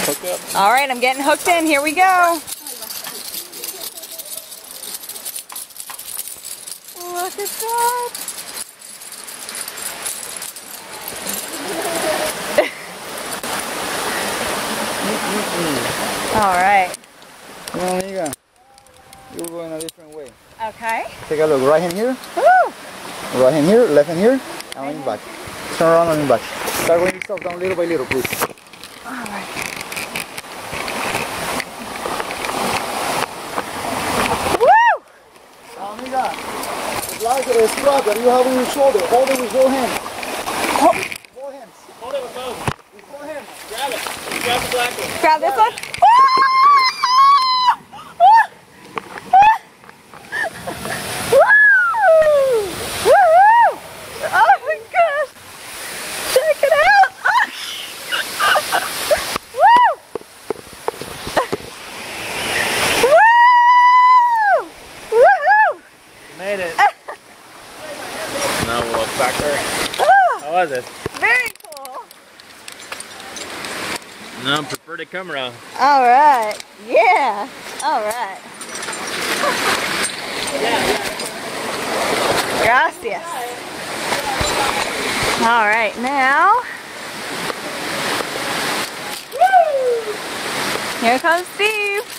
Hook up. All right, I'm getting hooked in. Here we go. Look at that. All right. Come on, amiga. You'll go in a different way. Okay. Take a look. Right hand here. Woo! Right hand here. Left hand here. And on your back. Turn around on your back. Start going yourself down little by little, please. All right. Woo! Now, amiga, the strap that you have on your shoulder, hold it with both hands. Both hands. Hold it with both. With both hands. Grab it. Grab the black one. Grab this one. Made it. Now we'll look back there. How was it? Very cool. No, prefer to come around. All right. Yeah. All right. Gracias. All right, now. Here comes Steve.